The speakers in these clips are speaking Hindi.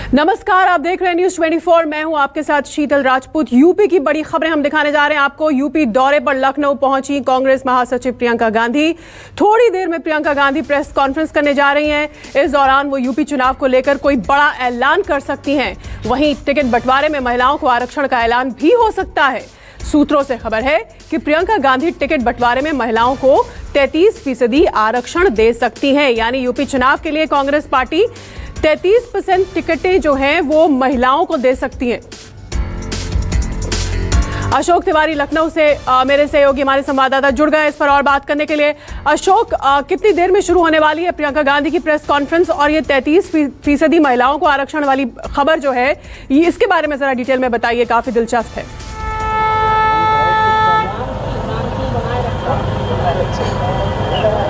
नमस्कार, आप देख रहे हैं न्यूज 24। मैं हूं आपके साथ शीतल राजपूत। यूपी की बड़ी खबरें हम दिखाने जा रहे हैं आपको। यूपी दौरे पर लखनऊ पहुंची कांग्रेस महासचिव प्रियंका गांधी। थोड़ी देर में प्रियंका गांधी प्रेस कॉन्फ्रेंस करने जा रही हैं। इस दौरान वो यूपी चुनाव को लेकर कोई बड़ा ऐलान कर सकती हैं। वहीं टिकट बंटवारे में महिलाओं को आरक्षण का ऐलान भी हो सकता है। सूत्रों से खबर है कि प्रियंका गांधी टिकट बंटवारे में महिलाओं को 33% आरक्षण दे सकती हैं। यानी यूपी चुनाव के लिए कांग्रेस पार्टी 33% टिकटें जो हैं वो महिलाओं को दे सकती हैं। अशोक तिवारी लखनऊ से मेरे सहयोगी हमारे संवाददाता जुड़ गए इस पर और बात करने के लिए। अशोक, कितनी देर में शुरू होने वाली है प्रियंका गांधी की प्रेस कॉन्फ्रेंस, और ये 33% महिलाओं को आरक्षण वाली खबर जो है इसके बारे में जरा डिटेल में बताइए, काफी दिलचस्प है।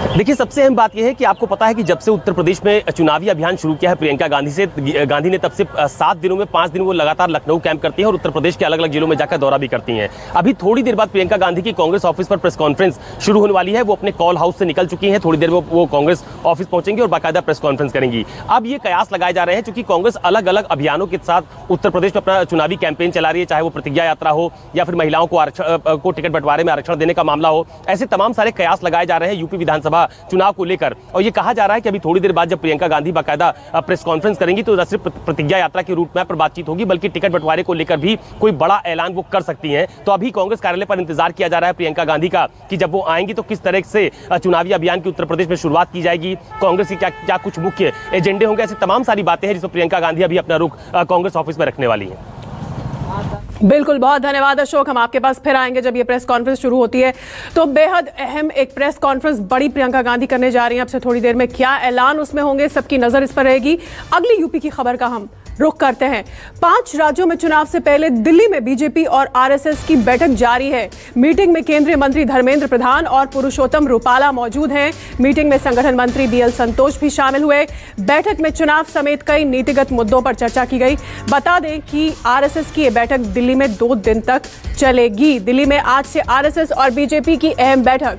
देखिए, सबसे अहम बात यह है कि आपको पता है कि जब से उत्तर प्रदेश में चुनावी अभियान शुरू किया है प्रियंका गांधी ने, तब से 7 दिनों में 5 दिन वो लगातार लखनऊ कैंप करती हैं और उत्तर प्रदेश के अलग अलग जिलों में जाकर दौरा भी करती हैं। अभी थोड़ी देर बाद प्रियंका गांधी की कांग्रेस ऑफिस पर प्रेस कॉन्फ्रेंस शुरू होने वाली है। वो अपने कॉल हाउस से निकल चुकी हैं। थोड़ी देर में वो कांग्रेस ऑफिस पहुंचेंगी और बाकायदा प्रेस कॉन्फ्रेंस करेंगी। अब ये कयास लगाए जा रहे हैं क्योंकि कांग्रेस अलग अलग अभियानों के साथ उत्तर प्रदेश में अपना चुनावी कैंपेन चला रही है, चाहे वो प्रतिज्ञा यात्रा हो या फिर महिलाओं को टिकट बंटवारे में आरक्षण देने का मामला हो। ऐसे तमाम सारे कयास लगाए जा रहे हैं यूपी विधानसभा चुनाव को लेकर। और ये कहा जा रहा है कि अभी थोड़ी देर बाद जब प्रियंका गांधी बाकायदा प्रेस कॉन्फ्रेंस करेंगी तो न सिर्फ प्रतिज्ञा यात्रा के रूट मैप पर बातचीत होगी, बल्कि टिकट बंटवारे को लेकर भी कोई बड़ा ऐलान वो कर सकती हैं। तो अभी कांग्रेस कार्यालय पर इंतजार किया जा रहा है प्रियंका गांधी का कि जब वो आएंगी तो किस तरह से चुनावी अभियान की उत्तर प्रदेश में शुरुआत की जाएगी, कांग्रेस के क्या कुछ मुख्य एजेंडे होंगे। ऐसी तमाम सारी बातें हैं जिसमें प्रियंका गांधी अभी अपना रुख कांग्रेस ऑफिस में रखने वाली है। बिल्कुल, बहुत धन्यवाद अशोक। हम आपके पास फिर आएंगे जब ये प्रेस कॉन्फ्रेंस शुरू होती है। तो बेहद अहम एक प्रेस कॉन्फ्रेंस बड़ी प्रियंका गांधी करने जा रही हैं। अब से थोड़ी देर में क्या ऐलान उसमें होंगे, सबकी नजर इस पर रहेगी। अगली यूपी की खबर का हम रुख करते हैं। 5 राज्यों में चुनाव से पहले दिल्ली में बीजेपी और आरएसएस की बैठक जारी है। मीटिंग में केंद्रीय मंत्री धर्मेंद्र प्रधान और पुरुषोत्तम रूपाला मौजूद हैं। मीटिंग में संगठन मंत्री बीएल संतोष भी शामिल हुए। बैठक में चुनाव समेत कई नीतिगत मुद्दों पर चर्चा की गई। बता दें कि आरएसएस की यह बैठक दिल्ली में 2 दिन तक चलेगी। दिल्ली में आज से आरएसएस और बीजेपी की अहम बैठक,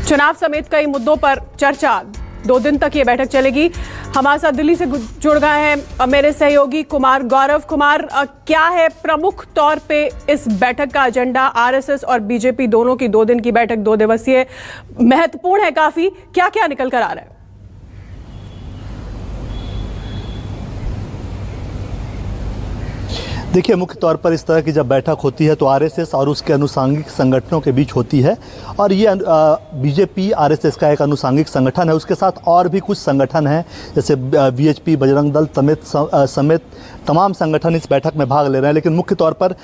चुनाव समेत कई मुद्दों पर चर्चा, 2 दिन तक ये बैठक चलेगी। हमारे साथ दिल्ली से जुड़ गए हैं मेरे सहयोगी कुमार गौरव। कुमार, क्या है प्रमुख तौर पे इस बैठक का एजेंडा? आरएसएस और बीजेपी दोनों की 2 दिन की बैठक 2 दिवसीय महत्वपूर्ण है काफी। क्या क्या निकल कर आ रहा है? देखिए, मुख्य तौर पर इस तरह की जब बैठक होती है तो आरएसएस और उसके अनुसांगिक संगठनों के बीच होती है। और ये बीजेपी आरएसएस का एक अनुसांगिक संगठन है। उसके साथ और भी कुछ संगठन हैं, जैसे वीएचपी, बजरंग दल समेत तमाम संगठन इस बैठक में भाग ले रहे हैं। लेकिन मुख्य तौर पर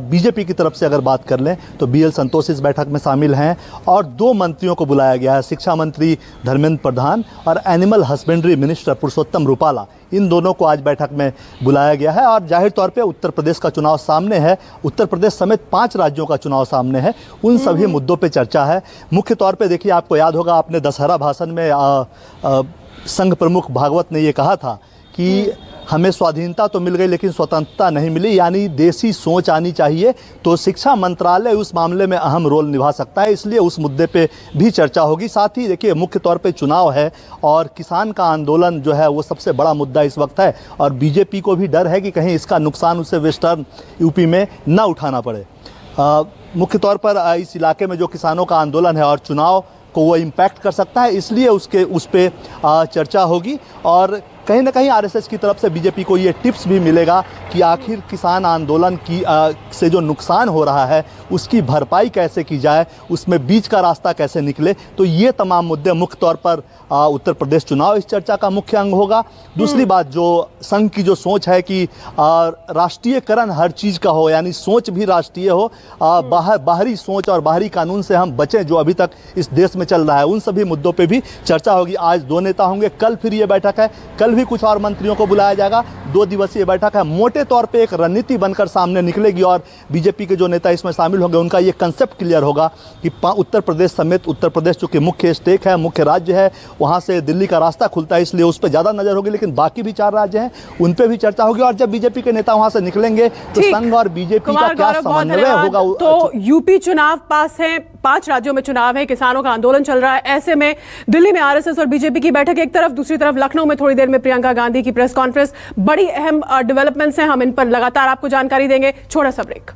बीजेपी की तरफ से अगर बात कर लें तो बीएल संतोष इस बैठक में शामिल हैं और 2 मंत्रियों को बुलाया गया है, शिक्षा मंत्री धर्मेंद्र प्रधान और एनिमल हस्बेंड्री मिनिस्टर पुरुषोत्तम रूपाला। इन दोनों को आज बैठक में बुलाया गया है। और जाहिर तौर पे उत्तर प्रदेश का चुनाव सामने है, उत्तर प्रदेश समेत 5 राज्यों का चुनाव सामने है। उन सभी मुद्दों पे चर्चा है। मुख्य तौर पे देखिए, आपको याद होगा आपने दशहरा भाषण में संघ प्रमुख भागवत ने ये कहा था कि हमें स्वाधीनता तो मिल गई लेकिन स्वतंत्रता नहीं मिली, यानी देसी सोच आनी चाहिए। तो शिक्षा मंत्रालय उस मामले में अहम रोल निभा सकता है, इसलिए उस मुद्दे पे भी चर्चा होगी। साथ ही देखिए, मुख्य तौर पे चुनाव है और किसान का आंदोलन जो है वो सबसे बड़ा मुद्दा इस वक्त है। और बीजेपी को भी डर है कि कहीं इसका नुकसान उसे वेस्टर्न यूपी में न उठाना पड़े। मुख्य तौर पर इस इलाके में जो किसानों का आंदोलन है और चुनाव को वो इम्पैक्ट कर सकता है, इसलिए उस पर चर्चा होगी। और कहीं ना कहीं आरएसएस की तरफ से बीजेपी को ये टिप्स भी मिलेगा कि आखिर किसान आंदोलन की से जो नुकसान हो रहा है उसकी भरपाई कैसे की जाए, उसमें बीच का रास्ता कैसे निकले। तो ये तमाम मुद्दे मुख्य तौर पर उत्तर प्रदेश चुनाव इस चर्चा का मुख्य अंग होगा। दूसरी बात, जो संघ की जो सोच है कि राष्ट्रीयकरण हर चीज़ का हो, यानी सोच भी राष्ट्रीय हो, बाहरी सोच और बाहरी कानून से हम बचें जो अभी तक इस देश में चल रहा है, उन सभी मुद्दों पर भी चर्चा होगी। आज 2 नेता होंगे, कल फिर ये बैठक है, कल भी कुछ और मंत्रियों को बुलाया जाएगा। 2 दिवसीय बैठक है मोटे तौर पे एक रणनीति बनकर सामने निकलेगी और बीजेपी के जो नेता इसमें शामिल होंगे उनका ये कंसेप्ट क्लियर होगा कि उत्तर प्रदेश समेत, उत्तर प्रदेश चूंकि मुख्य स्टेक है, मुख्य राज्य है, वहाँ से दिल्ली का रास्ता खुलता है, इसलिए उस पर ज़्यादा नजर होगी। लेकिन बाकी भी 4 राज्य हैं, उन पर भी चर्चा होगी और जब बीजेपी के नेता वहाँ से निकलेंगे तो संघ और बीजेपी का क्या समन्वय होगा। तो यूपी चुनाव पास है, 5 राज्यों में चुनाव है, किसानों का आंदोलन चल रहा है, ऐसे में दिल्ली में आरएसएस और बीजेपी की बैठक एक तरफ, दूसरी तरफ लखनऊ में थोड़ी देर में प्रियंका गांधी की प्रेस कॉन्फ्रेंस, बड़ी अहम डेवलपमेंट्स हैं, हम इन पर लगातार आपको जानकारी देंगे। छोटा सा ब्रेक।